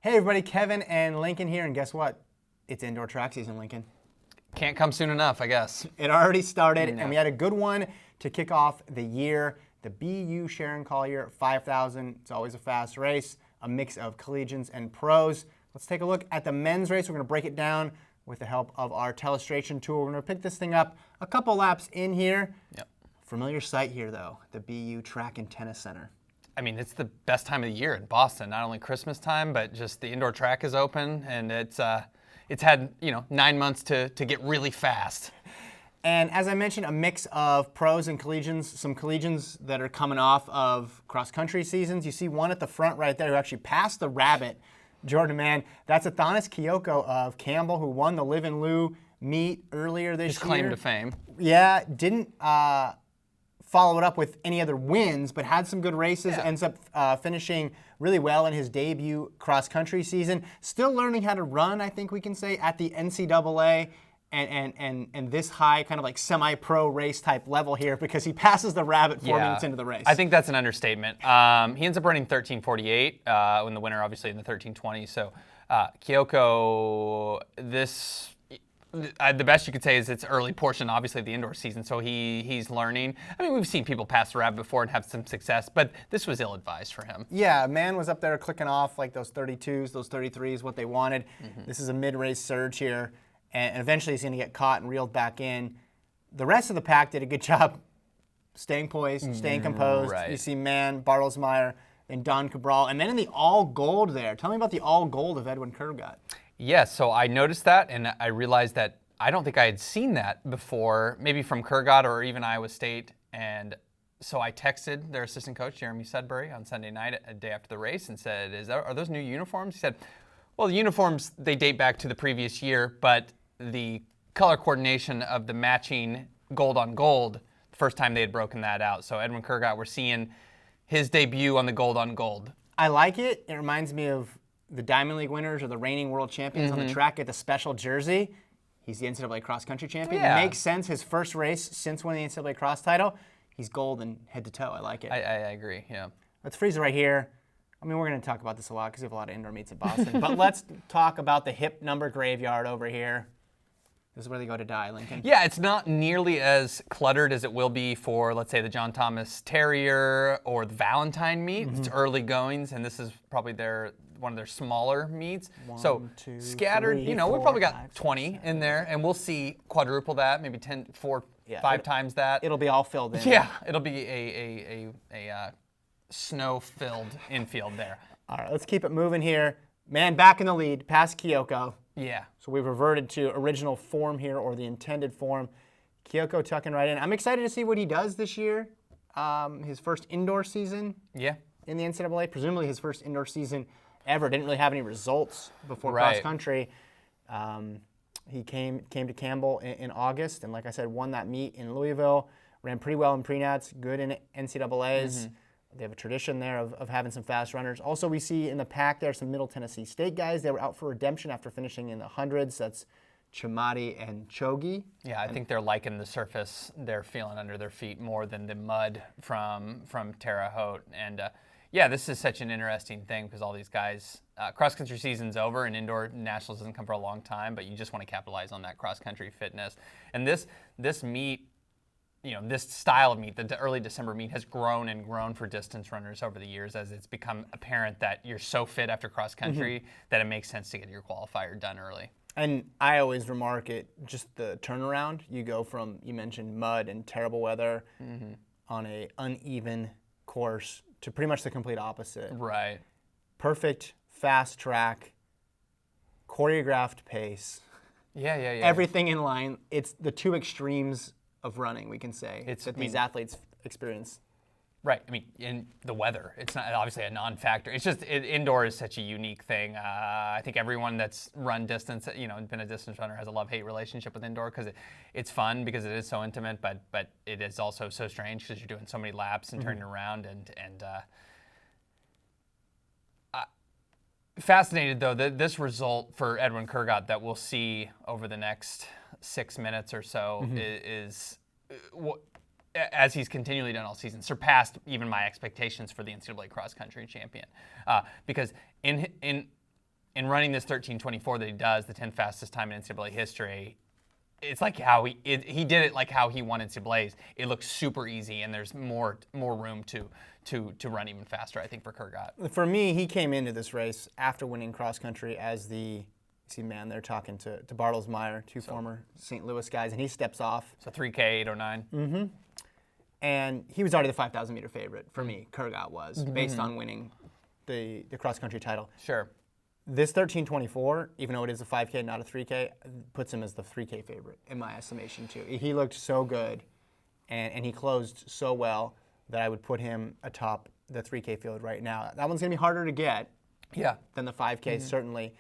Hey everybody, Kevin and Lincoln here, and guess what? It's indoor track season, Lincoln. Can't come soon enough, I guess. It already started, and we had a good one to kick off the year. The BU Sharon Collier 5000. It's always a fast race, a mix of collegians and pros. Let's take a look at the men's race. We're going to break it down with the help of our telestration tool. We're going to pick this thing up a couple laps in here. Yep. Familiar sight here, though, the BU Track and Tennis Center. I mean, it's the best time of the year in Boston. Not only Christmas time, but just the indoor track is open, and it's had 9 months to get really fast. And as I mentioned, a mix of pros and collegians, some collegians that are coming off of cross-country seasons. You see one at the front right there who actually passed the rabbit, Jordan, man. That's Athanas Kyoko of Campbell, who won the Live and Lou meet earlier this year. His claim to fame. Yeah, didn't follow it up with any other wins, but had some good races, ends up finishing really well in his debut cross-country season. Still learning how to run, I think we can say, at the NCAA and this high kind of like semi-pro race type level here, because he passes the rabbit 4 minutes into the race. I think that's an understatement. He ends up running 13:48 when the winner obviously in the 13:20. So Kyoko, the best you could say is it's early portion, obviously, of the indoor season, so he's learning. I mean, we've seen people pass the rabbit before and have some success, but this was ill-advised for him. Yeah, man was up there clicking off like those 32s, those 33s, what they wanted. This is a mid-race surge here, and eventually he's going to get caught and reeled back in. The rest of the pack did a good job staying poised, staying composed. Right. You see Mann, Bartlesmeyer, and Don Cabral, and then in the all-gold there. Tell me about the all-gold of Edwin Kurgat. Yes, so I noticed that, and I realized that I don't think I had seen that before, maybe from Kurgat or even Iowa State. And so I texted their assistant coach, Jeremy Sudbury, on Sunday night, a day after the race, and said, are those new uniforms? He said, well, the uniforms, they date back to the previous year, but the color coordination of the matching gold on gold, the first time they had broken that out. So Edwin Kurgat, we're seeing his debut on the gold on gold. I like it. It reminds me of the Diamond League winners or the reigning world champions on the track get the special jersey. He's the NCAA cross-country champion. Yeah. It makes sense. His first race since winning the NCAA cross title, he's golden head to toe. I like it. I agree, yeah. Let's freeze it right here. I mean, we're going to talk about this a lot because we have a lot of indoor meets in Boston. But let's talk about the hip number graveyard over here. This is where they go to die, Lincoln. Yeah, it's not nearly as cluttered as it will be for, let's say, the John Thomas Terrier or the Valentine meet. It's early goings, and this is probably one of their smaller meets. One, two, scattered, three, we've four, probably got 5, 6, 20 7, in there, and we'll see quadruple that, maybe 10, 4, 5 times that. It'll be all filled in. Yeah, it'll be a snow-filled infield there. All right, let's keep it moving here. Man back in the lead, past Kyoko. Yeah. So we've reverted to original form here, or the intended form. Kyoko tucking right in. I'm excited to see what he does this year. His first indoor season in the NCAA, presumably his first indoor season ever. Didn't really have any results before cross country. He came to Campbell in August, and like I said, won that meet in Louisville. Ran pretty well in pre-nats, good in NCAAs. They have a tradition there of having some fast runners. Also, we see in the pack there some Middle Tennessee State guys. They were out for redemption after finishing in the hundreds. That's Chamati and Chogi. Yeah, I think they're liking the surface they're feeling under their feet more than the mud from Terre Haute. And yeah, this is such an interesting thing because all these guys, cross-country season's over and indoor nationals doesn't come for a long time, but you just want to capitalize on that cross-country fitness. And this meet, this style of meet, the early December meet, has grown and grown for distance runners over the years as it's become apparent that you're so fit after cross-country that it makes sense to get your qualifier done early. And I always remark it, just the turnaround. You go from, you mentioned mud and terrible weather on a uneven course to pretty much the complete opposite. Right. Perfect, fast track, choreographed pace. Yeah. Everything in line. It's the two extremes of running, we can say, that these athletes experience. Right. I mean, in the weather, it's not obviously a non-factor. It's just indoor is such a unique thing. I think everyone that's run distance, been a distance runner, has a love-hate relationship with indoor because it's fun because it is so intimate, but it is also so strange because you're doing so many laps and turning around and fascinated though that this result for Edwin Kurgat that we'll see over the next 6 minutes or so is as he's continually done all season, surpassed even my expectations for the NCAA cross-country champion. Because in in running this 13:24 that he does, the 10th fastest time in NCAA history, it's like how he did it like how he won NCAAs. It looks super easy, and there's more room to run even faster, I think, for Kurgat. For me, he came into this race after winning cross country as they're talking to Bartelsmeyer, two former St. Louis guys, and he steps off. So 3K 809. Mm-hmm. And he was already the 5,000 meter favorite for me. Kurgat was based on winning the cross country title. Sure. This 13:24, even though it is a 5K, not a 3K, puts him as the 3K favorite in my estimation too. He looked so good, and he closed so well that I would put him atop the 3K field right now. That one's gonna be harder to get, than the 5K certainly,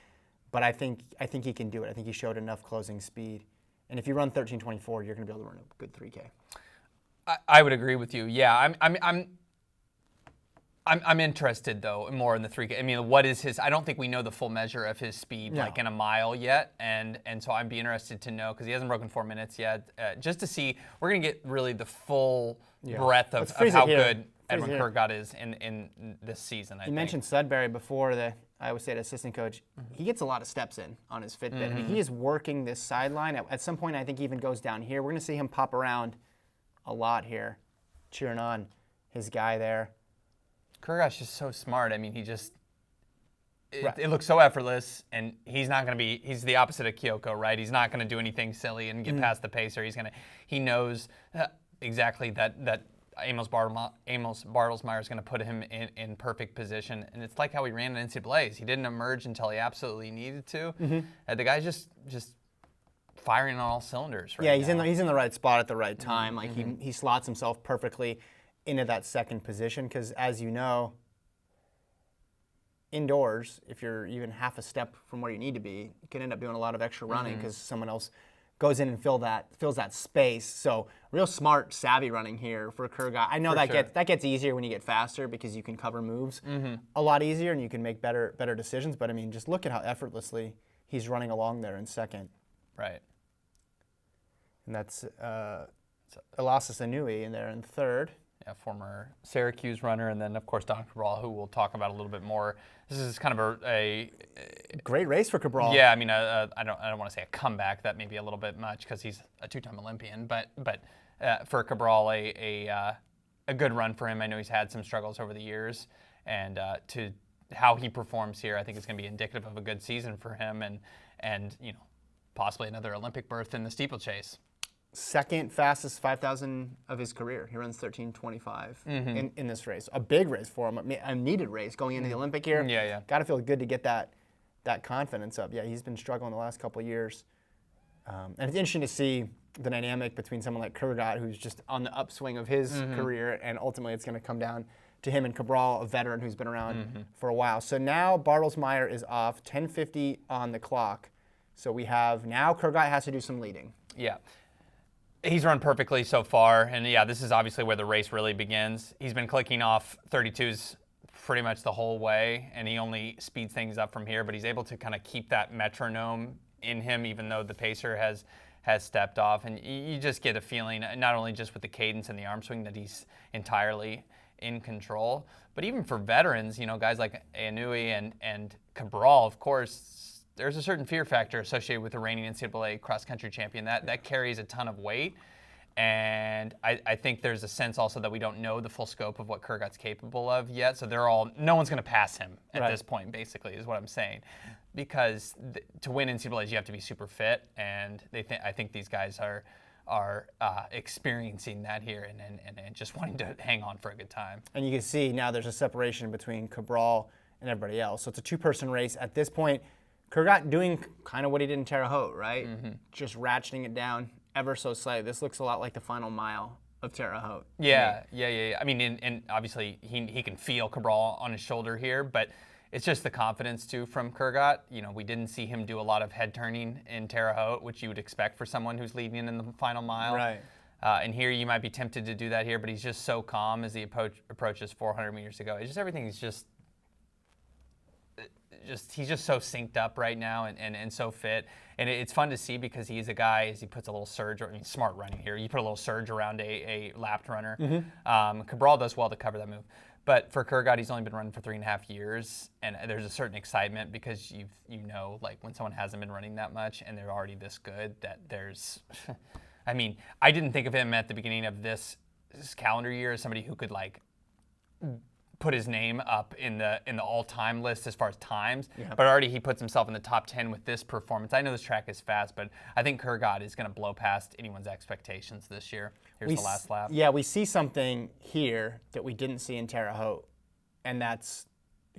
but I think he can do it. I think he showed enough closing speed, and if you run 13:24, you're gonna be able to run a good 3K. I would agree with you. Yeah, I'm interested though more in the 3K. I mean, what is his? I don't think we know the full measure of his speed like in a mile yet, and so I'd be interested to know because he hasn't broken 4 minutes yet. Just to see, we're gonna get really the full breadth of how good Edwin Kurgat is in this season. I think. Mentioned Sudbury before, the Iowa State assistant coach. He gets a lot of steps in on his Fitbit. I mean, he is working this sideline. At some point, I think he even goes down here. We're gonna see him pop around a lot here, cheering on his guy there. Kurgat's just so smart. I mean, it looks so effortless, and he's the opposite of Kyoko, right? He's not going to do anything silly and get past the pacer. He knows exactly that Amos Bartelsmeyer is going to put him in perfect position, and it's like how he ran in NCAAs. He didn't emerge until he absolutely needed to. The guy's just firing on all cylinders right now. He's in the right spot at the right time. Like he slots himself perfectly into that second position because, as you know, indoors, if you're even half a step from where you need to be, you can end up doing a lot of extra running because someone else goes in and fills that space. So real smart, savvy running here for Kurgat. I know that gets easier when you get faster because you can cover moves a lot easier and you can make better decisions. But I mean, just look at how effortlessly he's running along there in second. Right. And that's Elasis Anui in there in third. Yeah, former Syracuse runner, and then of course Don Cabral, who we'll talk about a little bit more. This is kind of a great race for Cabral. Yeah, I mean, I don't want to say a comeback. That may be a little bit much because he's a two-time Olympian. But for Cabral, a good run for him. I know he's had some struggles over the years, and to how he performs here, I think it's going to be indicative of a good season for him, and possibly another Olympic berth in the steeplechase. Second fastest 5,000 of his career. He runs 13:25 in this race. A big race for him, a needed race going into the Olympic year. Yeah. Got to feel good to get that confidence up. Yeah, he's been struggling the last couple of years. And it's interesting to see the dynamic between someone like Kurgat, who's just on the upswing of his career, and ultimately it's going to come down to him and Cabral, a veteran who's been around for a while. So now Bartelsmeyer is off, 10:50 on the clock. So we have now Kurgat has to do some leading. Yeah. He's run perfectly so far, and this is obviously where the race really begins. He's been clicking off 32s pretty much the whole way, and he only speeds things up from here, but he's able to kind of keep that metronome in him, even though the pacer has stepped off, and you just get a feeling, not only just with the cadence and the arm swing, that he's entirely in control, but even for veterans, guys like Anui and Cabral, of course, there's a certain fear factor associated with the reigning NCAA cross-country champion. That carries a ton of weight, and I think there's a sense also that we don't know the full scope of what Kurgat's capable of yet, so no one's going to pass him at this point, basically, is what I'm saying. Because to win NCAAs, you have to be super fit, and I think these guys are experiencing that here and just wanting to hang on for a good time. And you can see now there's a separation between Cabral and everybody else. So it's a two-person race at this point. Kurgat doing kind of what he did in Terre Haute, right? Just ratcheting it down ever so slightly. This looks a lot like the final mile of Terre Haute. Yeah. I mean, and obviously he can feel Cabral on his shoulder here, but it's just the confidence too from Kurgat. We didn't see him do a lot of head turning in Terre Haute, which you would expect for someone who's leading in the final mile. Right. And here you might be tempted to do that here, but he's just so calm as he approaches 400 meters to go. It's just everything's he's just so synced up right now and so fit. And it's fun to see because he's a guy, as he puts a little surge, smart running here. You put a little surge around a lapped runner. Cabral does well to cover that move. But for Kurgat, he's only been running for 3.5 years, and there's a certain excitement because you know, like when someone hasn't been running that much and they're already this good, that there's, I mean, I didn't think of him at the beginning of this calendar year as somebody who could like put his name up in the all-time list as far as times, but already he puts himself in the top 10 with this performance. I know this track is fast, but I think Kurgat is going to blow past anyone's expectations this year. Here's the last lap. Yeah, we see something here that we didn't see in Terre Haute, and that's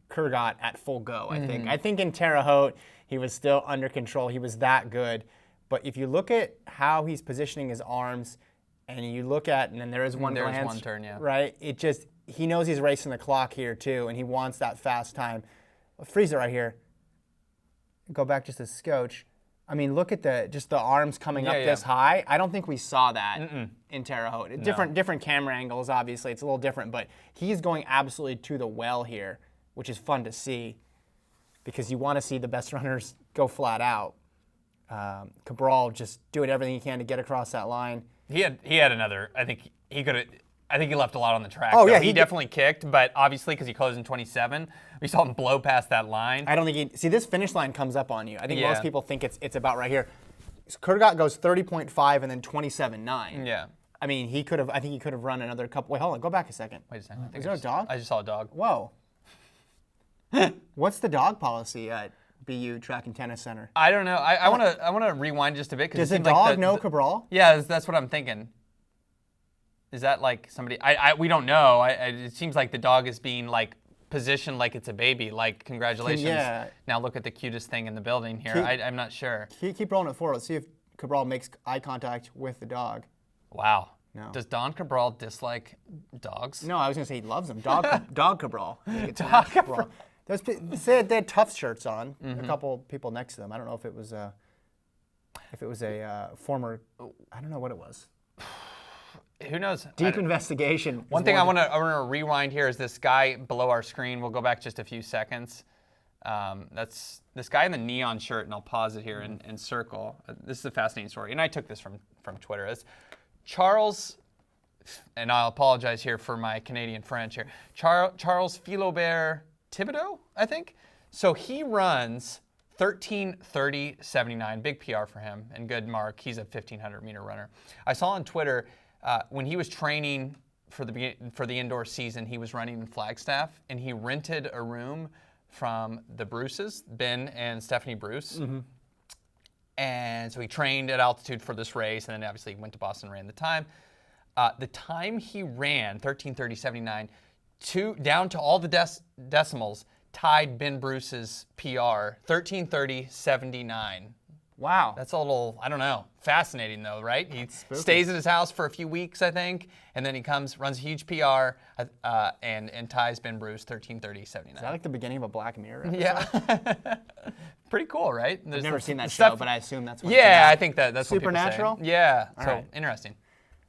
Kurgat at full go, I think. I think in Terre Haute, he was still under control. He was that good. But if you look at how he's positioning his arms, and you look at, and then there is one glance. There's one turn, yeah. Right? It just, he knows he's racing the clock here too, and he wants that fast time. Freeze it right here. Go back just a scotch. I mean, look at just the arms coming up this high. I don't think we saw that in Terre Haute. Different camera angles, obviously. It's a little different, but he's going absolutely to the well here, which is fun to see because you want to see the best runners go flat out. Cabral just doing everything he can to get across that line. He had another. I think he could have. I think he left a lot on the track. Oh, yeah. He definitely kicked, but obviously because he closed in 27, we saw him blow past that line. I don't think see, this finish line comes up on you. I think most people think it's about right here. Kurgat goes 30.5 and then 27.9. Yeah. I mean, I think he could have run another couple. Wait, hold on. Go back a second. Wait a second. Is there a dog? I just saw a dog. Whoa. What's the dog policy at BU Track and Tennis Center? I don't know. I want to rewind just a bit. Does a dog know Cabral? Yeah, that's what I'm thinking. Is that like somebody? We don't know. It seems like the dog is being like positioned like it's a baby. Like congratulations. Yeah. Now look at the cutest thing in the building here. I'm not sure. Keep rolling it forward. Let's see if Cabral makes eye contact with the dog. Wow. No. Does Don Cabral dislike dogs? No, I was gonna say he loves them. Dog Cabral. Dog Cabral. They had tough shirts on. A couple people next to them. I don't know if it was a former. I don't know what it was. Who knows? Deep investigation. One thing I want to rewind here is this guy below our screen. We'll go back just a few seconds. That's this guy in the neon shirt, and I'll pause it here and circle. This is a fascinating story, and I took this from Twitter. It's Charles, and I'll apologize here for my Canadian French here. Charles Philobert Thibodeau, I think. So he runs 13:30.79, big PR for him, and good mark. He's a 1,500-meter runner. I saw on Twitter when he was training for the indoor season, he was running in Flagstaff, and he rented a room from the Bruces, Ben and Stephanie Bruce. And so he trained at altitude for this race, and then obviously he went to Boston and ran the time. The time he ran, 13:30.79, down to all the decimals, tied Ben Bruce's PR, 13:30.79. Wow. That's a little, I don't know, fascinating though, right? He stays at his house for a few weeks, I think, and then he comes, runs a huge PR, and ties Ben Bruce 13:30.79. Is that like the beginning of a Black Mirror episode? Yeah. Pretty cool, right? I've never seen that show, but I assume that's what I think that's Supernatural? What people say. Yeah, All so right. Interesting.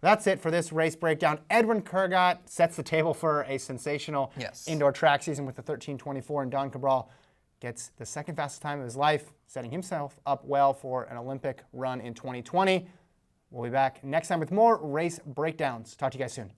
That's it for this race breakdown. Edwin Kurgat sets the table for a sensational indoor track season with the 13:24, and Don Cabral gets the second fastest time of his life, setting himself up well for an Olympic run in 2020. We'll be back next time with more race breakdowns. Talk to you guys soon.